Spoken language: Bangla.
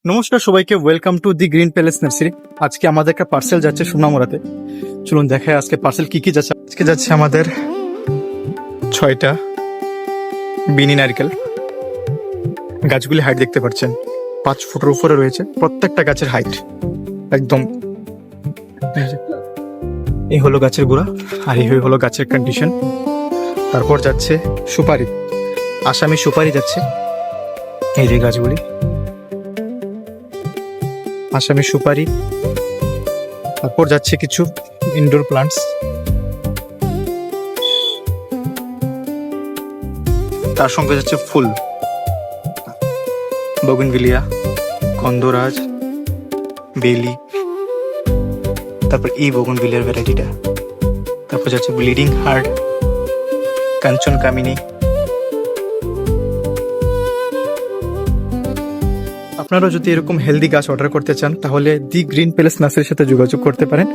নমস্কার সবাইকে, welcome to the green palace nursery. আজকে আমাদের একটা পার্সেল যাচ্ছে সোনামুড়াতে। চলুন দেখায় আজকে পার্সেল কি কি যাচ্ছে। আজকে যাচ্ছে আমাদের 6টা বিনি নারকেল। গাছগুলি হাইট দেখতে পাচ্ছেন 5 ফুটের উপরে রয়েছে প্রত্যেকটা গাছের হাইট একদম। এই হলো গাছের গোড়া আর এই হলো গাছের কন্ডিশন। তারপর যাচ্ছে সুপারি, আসামি সুপারি যাচ্ছে। এই যে গাছগুলি আসামি সুপারি। তারপর যাচ্ছে কিছু ইনডোর প্লান্টস। তার সঙ্গে যাচ্ছে ফুল, বগনভিলিয়া, গন্ধরাজ, বেলি। তারপর এই বগনভিলিয়ার ভ্যারাইটিটা। তারপর যাচ্ছে ব্লিডিং হার্ট, কাঞ্চন কামিনী। আপনারা যদি এরকম হেলদি গাছ অর্ডার করতে চান তাহলে দি গ্রিন প্যালেস নার্সারির সাথে যোগাযোগ করতে পারেন।